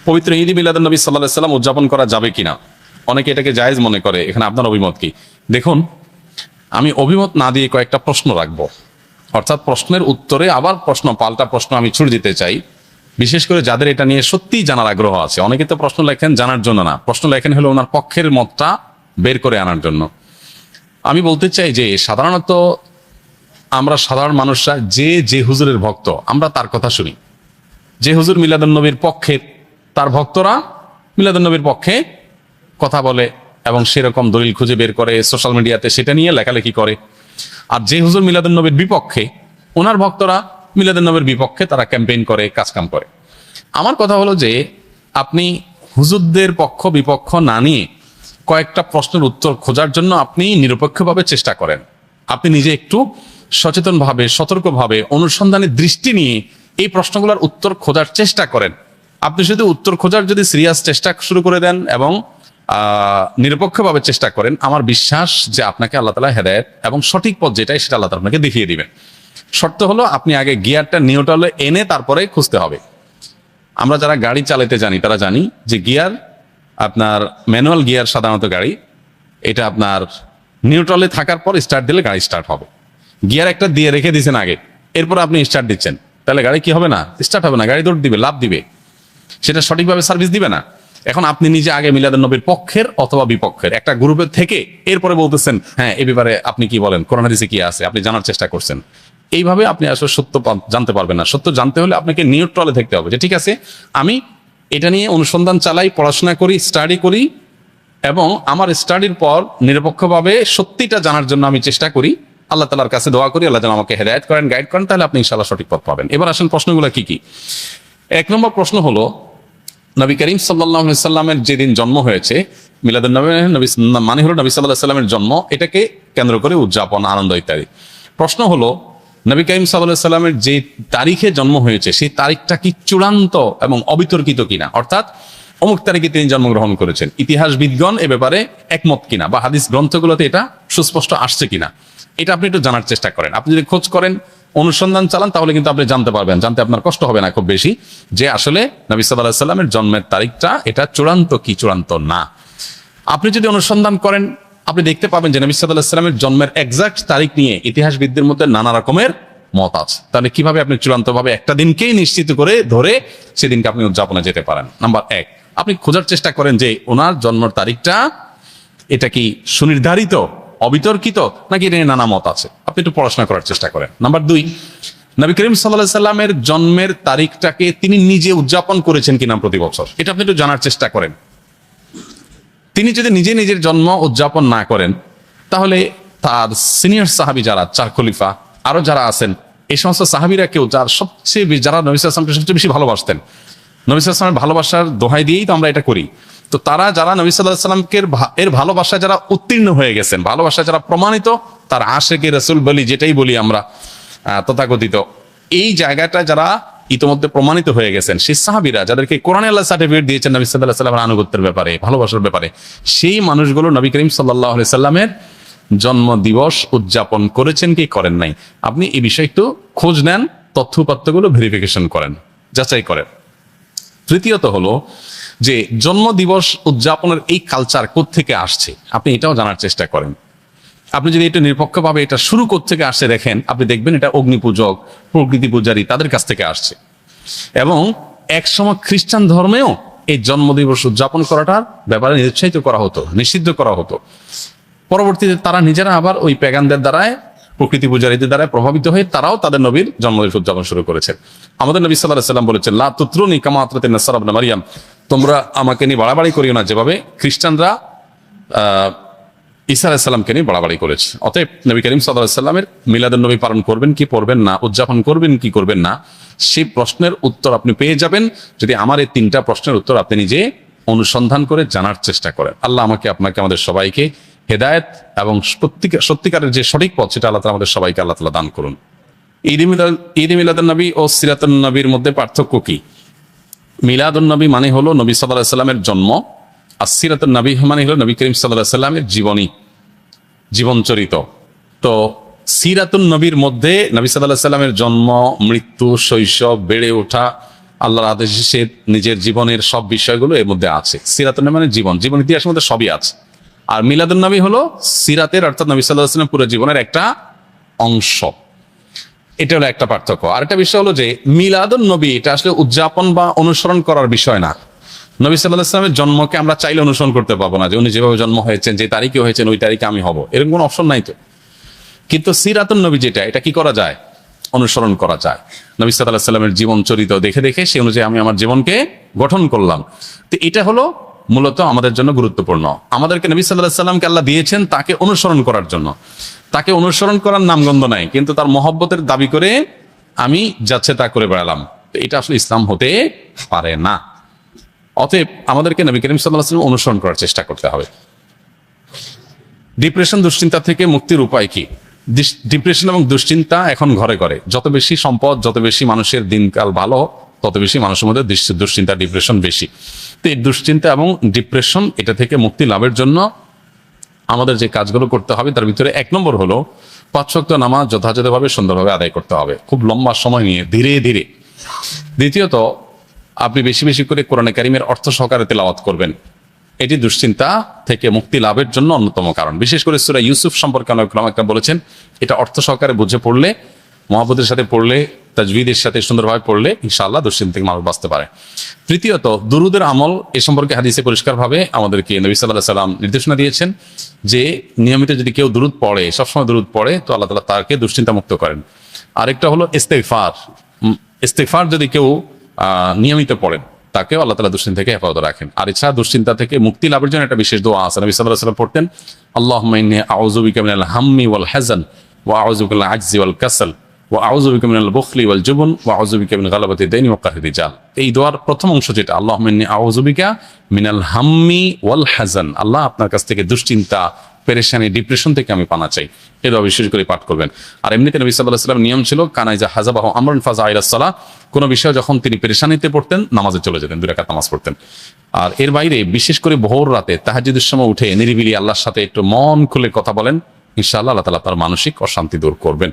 পবিত্র ঈদ মিলাদুন নবী সাল্লাল্লাহু আলাইহি সাল্লাম উদযাপন করা যাবে কিনা, অনেকে এটাকে জায়েজ মনে করে। এখানে আপনার অভিমত কি? দেখুন, আমি অভিমত না দিয়ে কয়েকটা প্রশ্ন রাখবো, অর্থাৎ প্রশ্নের উত্তরে আবার পাল্টা প্রশ্ন আমি ছুড়ে দিতে চাই, বিশেষ করে যাদের এটা নিয়ে সত্যিই জানার আগ্রহ আছে। অনেকে তো প্রশ্ন লেখেন জানার জন্য না, প্রশ্ন লেখেন হলো ওনার পক্ষের মতটা বের করে আনার জন্য। আমি বলতে চাই যে সাধারণত আমরা সাধারণ মানুষরা যে হুজুরের ভক্ত, আমরা তার কথা শুনি। যে হুজুর মিলাদুন নবীর পক্ষে, তার ভক্তরা মিলাদুন নবীর পক্ষে কথা বলে এবং সেরকম দলিল খুঁজে বের করে সোশ্যাল মিডিয়াতে সেটা নিয়ে লেখালেখি করে। আর যে হুজুর মিলাদুন নবীর বিপক্ষে, ওনার ভক্তরা মিলাদুন নবীর বিপক্ষে তারা ক্যাম্পেইন করে, কাজকাম করে। আমার কথা হলো যে আপনি হুজুরদের পক্ষ বিপক্ষ না নিয়ে কয়েকটা প্রশ্নের উত্তর খোঁজার জন্য আপনি নিরপেক্ষভাবে চেষ্টা করেন। আপনি নিজে একটু সচেতনভাবে, সতর্কভাবে, অনুসন্ধানের দৃষ্টি নিয়ে এই প্রশ্নগুলোর উত্তর খোঁজার চেষ্টা করেন। আপনি শুধু উত্তর খোঁজার যদি সিরিয়াস চেষ্টা শুরু করে দেন এবং নিরপেক্ষভাবে চেষ্টা করেন, আমার বিশ্বাস যে আপনাকে আল্লাহ তাআলা হেদায়েত এবং সঠিক পথ যেটাই সেটা আল্লাহ তাআলা আপনাকে দেখিয়ে দিবেন। শর্ত হলো আপনি আগে গিয়ারটা নিউট্রালে এনে তারপরে খুঁজতে হবে। আমরা যারা গাড়ি চালাতে জানি তারা জানি যে গিয়ার, আপনার ম্যানুয়াল গিয়ার সাধারণত গাড়ি, এটা আপনার নিউট্রালে থাকার পর স্টার্ট দিলে গাড়ি স্টার্ট হবে। গিয়ার একটা দিয়ে রেখে দিয়েছেন আগে, এরপর আপনি স্টার্ট দিচ্ছেন, তাহলে গাড়ি কি হবে না? স্টার্ট হবে না, গাড়ি দৌড় দিবে, লাফ দিবে, সেটা সঠিকভাবে সার্ভিস দিবে না। এখন আপনি নিজে আগে মিলাদুন নবীর পক্ষের অথবা বিপক্ষের একটা গ্রুপের থেকে এরপরে বলতেছেন হ্যাঁ এই ব্যাপারে আপনি কি বলেন, কোরআন হাদিসে কি আছে, আপনি জানার চেষ্টা করছেন। এইভাবে আপনি আসলে সত্য জানতে পারবেন না। সত্য জানতে হলে আপনাকে নিউট্রালে থাকতে হবে, যে ঠিক আছে আমি এটা নিয়ে অনুসন্ধান চালাই, পড়াশোনা করি, স্টাডি করি এবং আমার স্টাডির পর নিরপেক্ষভাবে সত্যিটা জানার জন্য আমি চেষ্টা করি। আল্লাহ তাআলার কাছে দোয়া করি আল্লাহ যেন আমাকে হেদায়েত করেন, গাইড করেন, তাহলে আপনি ইনশাআল্লাহ সঠিক পথ পাবেন। এবার আসেন প্রশ্নগুলো কি কি। এক নম্বর প্রশ্ন হলো, নবী করিম সাল্লাল্লাহু আলাইহি সাল্লামের যেদিন জন্ম হয়েছে, মিলাদুন নবী মানে হলো নবী সাল্লাল্লাহু আলাইহি সাল্লামের জন্ম, এটাকে কেন্দ্র করে উদযাপন, আনন্দ ইত্যাদি। প্রশ্ন হলো, নবী করিম সাল্লাল্লাহু আলাইহি সাল্লামের যে তারিখে জন্ম হয়েছে সেই তারিখটা কি চূড়ান্ত এবং অবিতর্কিত কিনা, অর্থাৎ অমুক তারিখে তিনি জন্মগ্রহণ করেছেন, ইতিহাসবিদগণ এ ব্যাপারে একমত কিনা, বা হাদিস গ্রন্থগুলোতে এটা সুস্পষ্ট আসছে কিনা, এটা আপনি একটু জানার চেষ্টা করেন। আপনি যদি খোঁজ করেন, অনুসন্ধান চালান, তাহলে কিন্তু আপনি জানতে পারবেন, জানতে আপনার কষ্ট হবে না খুব বেশি, যে আসলে নবী সাল্লাল্লাহু আলাইহি সাল্লামের জন্মের তারিখটা এটা চূড়ান্ত কি চূড়ান্ত না। আপনি যদি অনুসন্ধান করেন, আপনি দেখতে পাবেন যে নবী সাল্লাল্লাহু আলাইহি সাল্লামের জন্মের এক্সাক্ট তারিখ নিয়ে ইতিহাসবিদদের মধ্যে নানা রকমের মত আছে। তাহলে কিভাবে আপনি চূড়ান্তভাবে একটা দিনকেই নিশ্চিত করে ধরে সেদিনকে আপনি উদযাপনে যেতে পারেন? নাম্বার এক, আপনি খোঁজার চেষ্টা করেন যে ওনার জন্মের তারিখটা এটা কি সুনির্ধারিত, অবিতর্কিত, নাকি এটা নিয়ে নানা মত আছে, আপনি একটু পড়াশোনা করার চেষ্টা করেন। নাম্বার দুই, নবী করিম সাল্লাল্লাহু আলাইহি সাল্লামের জন্মের তারিখটাকে তিনি নিজে উদযাপন করেছেন কিনা প্রতি বছর, এটা আপনি একটু জানার চেষ্টা করেন। তিনি যদি নিজে নিজের জন্ম উদযাপন না করেন, তাহলে তার সিনিয়র সাহাবী যারা, চার খলিফা আরো যারা আছেন, এই সমস্ত সাহাবীরা কেউ যারা নবী সাল্লাল্লাহু আলাইহি ওয়াসাল্লামকে সবচেয়ে বেশি ভালোবাসতেন, নবী সাল্লাল্লাহু আলাইহি ওয়াসাল্লামের ভালোবাসার দোহাই দিয়েই তো আমরা এটা করি, তো তারা যারা নবী সাল্লাল্লাহু আলাইহি ওয়াসাল্লামকে এর ভালোবাসা যারা উত্তীর্ণ হয়ে গেছেন, ভালোবাসা যারা প্রমাণিত, তার আশেকে রাসূল বলি যেটাই বলি আমরা তথাকথিত, এই জায়গাটা যারা ইতিমধ্যে প্রমাণিত হয়ে গেছেন, সেই সাহাবীরা যাদেরকে কোরআনে আল্লাহ সার্টিফিকেট দিয়েছেন নবী সাল্লাল্লাহু আলাইহি ওয়াসাল্লামের আনুগত্যের ব্যাপারে, ভালোবাসার ব্যাপারে, সেই মানুষগুলো নবী করিম সাল্লাল্লাহু আলাইহি সাল্লামের জন্ম দিবস উদযাপন করেছেন কি করেন নাই, আপনি এই বিষয়ে একটু খোঁজ নেন, তথ্যপাত্রগুলো ভেরিফিকেশন করেন, যাচাই করেন। তৃতীয়ত হলো যে জন্ম দিবস উদযাপনের এই কালচার কোত্থেকে আসছে, আপনি এটাও জানার চেষ্টা করেন। আপনি যদি এটা নিরপেক্ষভাবে এটা শুরু কোত্থেকে আসছে দেখেন, আপনি দেখবেন এটা অগ্নি পূজক, প্রকৃতি পূজারী তাদের কাছ থেকে আসছে। এবং একসময় খ্রিস্টান ধর্মেও এই জন্মদিবস উদযাপন করাটার ব্যাপারে নিরুৎসাহিত করা হতো, নিষিদ্ধ করা হতো। পরবর্তীতে তারা নিজেরা আবার ওই প্যাগানদের দ্বারায়, প্রকৃতি পূজারীদের দ্বারা প্রভাবিত হয়ে তারাও তাদের নবীর জন্মদিবস উদযাপন শুরু করেছে। আমাদের নবী সাল্লাল্লাহু আলাইহি ওয়াসাল্লাম বলেছেন, লা তুতরুনি কামা আতরাতিন নাসারা ইবনে মারইয়াম, তোমরা আমাকে নিয়ে বাড়াবাড়ি করিও না যেভাবে খ্রিস্টানরা ঈসা আলাইহিস সালামকে নিয়ে বাড়াবাড়ি করেছে। অতএব নবী করিম সাল্লাল্লাহু আলাইহি ওয়াসাল্লামের মিলাদুন নবী পালন করবেন কি করবেন না, উদযাপন করবেন কি করবেন না, সেই প্রশ্নের উত্তর আপনি পেয়ে যাবেন যদি আমার এই তিনটা প্রশ্নের উত্তর আপনি নিজে অনুসন্ধান করে জানার চেষ্টা করেন। আল্লাহ আমাকে, আপনাকে, আমাদের সবাইকে হেদায়েত এবং সত্যিকারের যে সঠিক পথ সেটা আল্লাহ তাআলা আমাদের সবাইকে আল্লাহ তাআলা দান করুন। ঈদ মিলাদুন নবী ও সিরাতুন নবীর মধ্যে পার্থক্য কি? মিলাদুন নবী মানে হলো নবী সাল্লাল্লাহু আলাইহি সাল্লামের জন্ম, আর সিরাতুন নবী মানে হলো নবী করিম সাল্লাল্লাহু আলাইহি সাল্লামের জীবনচরিত। তো সিরাতুন নবীর মধ্যে নবী সাল্লাল্লাহু আলাইহি সাল্লামের জন্ম, মৃত্যু, শৈশব, বেড়ে ওঠা, আল্লাহর আদেশে সে নিজের জীবনের সব বিষয়গুলো এর মধ্যে আছে। সিরাতুন নবী মানে জীবন ইতিহাসের মধ্যে সবই আছে। আর মিলাদুন নবী হলো সিরাতের অর্থাৎ নবী সাল্লাল্লাহু আলাইহি ওয়াসাল্লাম পুরো জীবনের একটা অংশ। এটা হলো একটা পার্থক্য। আর একটা বিষয় হলো যে মিলাদুন নবী এটা আসলে উদযাপন বা অনুসরণ করার বিষয় না। নবী সাল্লাল্লাহু আলাইহি ওয়াসাল্লামের জন্মকে আমরা চাইলে অনুসরণ করতে পারবো না, যে উনি যেভাবে জন্ম হয়েছেন, যে তারিখে হয়েছেন ওই তারিখে আমি হব, এরকম কোনো অপশন নাই তো। কিন্তু সিরাতুন নবী যেটা, এটা কি করা যায়? অনুসরণ করা যায়। নবী সাল্লাল্লাহু আলাইহি ওয়াসাল্লামের জীবন চরিত দেখে দেখে সেই অনুযায়ী আমি আমার জীবনকে গঠন করলাম। তো এটা হলো মূলত আমাদের জন্য গুরুত্বপূর্ণ। আমাদেরকে নবী সাল্লাল্লাহু আলাইহি ওয়াসাল্লামকে আল্লাহ দিয়েছেন তাকে অনুসরণ করার জন্য। তাকে অনুসরণ করার নামগন্ধ নাই, কিন্তু তার মহব্বতের দাবি করে আমি যাচ্ছে তা করে বেড়ালাম, তো এটা আসলে ইসলাম হতে পারে না। অতএব আমাদেরকে নবী করিম সাল্লাল্লাহু আলাইহি ওয়াসাল্লাম অনুসরণ করার চেষ্টা করতে হবে। ডিপ্রেশন, দুশ্চিন্তা থেকে মুক্তির উপায় কি? ডিপ্রেশন এবং দুশ্চিন্তা এখন ঘরে ঘরে। যত বেশি সম্পদ, যত বেশি মানুষের দিনকাল ভালো, তত বেশি মানুষের মধ্যে দুশ্চিন্তা, ডিপ্রেশন বেশি। তো এই দুশ্চিন্তা এবং ডিপ্রেশন এটা থেকে মুক্তি লাভের জন্য আমাদের যে কাজগুলো করতে হবে তার ভিতরে 1 নম্বর হলো 5 ওয়াক্ত নামাজ যথাযথভাবে সুন্দরভাবে আদায় করতে হবে, খুব লম্বা সময় নিয়ে, ধীরে ধীরে। দ্বিতীয়ত, আপনি বেশি বেশি করে কোরআনে কারিমের অর্থ সহকারে তেলাওয়াত করবেন। এটি দুশ্চিন্তা থেকে মুক্তি লাভের জন্য অন্যতম কারণ। বিশেষ করে সূরা ইউসুফ সম্পর্কে অনেক ওলামা একরাম বলেছেন, এটা অর্থ সহকারে বুঝে পড়লে, মহব্বতের সাথে পড়লে, তাজবিদের সাথে সুন্দরভাবে পড়লে ইনশাআল্লাহ দুশ্চিন্তা থেকে মানুষ বাঁচতে পারে। তৃতীয়ত, দুরুদের আমল। এ সম্পর্কে হাদিসে পরিষ্কারভাবে আমাদেরকে নবী সাল্লাল্লাহু আলাইহি ওয়াসাল্লাম নির্দেশনা দিয়েছেন যে নিয়মিত যদি কেউ দুরুদ পড়ে, সবসময় দুরুদ পড়ে, তো আল্লাহ তাআলা তাকে দুশ্চিন্তা মুক্ত করেন। আরেকটা হলো ইস্তেগফার। ইস্তেগফার যদি কেউ নিয়মিত পড়েন, তাকেও আল্লাহ তাআলা দুশ্চিন্তা থেকে হেফাজত রাখেন। আর এছাড়া দুশ্চিন্তা থেকে মুক্তি লাভের জন্য একটা বিশেষ দোয়া আছে। নবী সাল্লাল্লাহু আলাইহি ওয়াসাল্লাম পড়তেন, আল্লাহুম্মা ইন্নী আউযু বিকা মিনাল হাম্মি ওয়াল হাযান ওয়া আউযু বিকা মিনাল আজজি ওয়াল কাসাল ওয়া আউযু বিকা মিনাল বুখলি ওয়াল জুবন ওয়া আউযু বিকা মিন গালাবাতি দাইনি ওয়া কাহরি রিজাল। এই দোয়ার প্রথম অংশ যেটা, আল্লাহুম্মা ইন্নী আউযু বিকা মিনাল হাম্মি ওয়াল হাযান, আল্লাহ আপনার কাছ থেকে দুশ্চিন্তা, পেরেশানি, ডিপ্রেশন থেকে আমি পানা চাই, এই দোয়া বিশেষ করে পাঠ করবেন। আর এমনিতে নবী সাল্লাল্লাহু আলাইহি ওয়াসাল্লাম নিয়ম ছিল, কানাইজা হাযাবাহু আমরুন ফাযা ইলাস সালাহ, কোনো বিষয় যখন তিনি পেরেশানিতে পড়তেন নামাজে চলে যেতেন, 2 রাকাত নামাজ পড়তেন। আর এর বাইরে বিশেষ করে ভোর রাতে তাহাজ্জুদের সময় উঠে নিরিবিলি আল্লাহর সাথে একটু মন খুলে কথা বলেন, ইনশাআল্লাহ আল্লাহ তাআলা তার মানসিক অশান্তি দূর করবেন।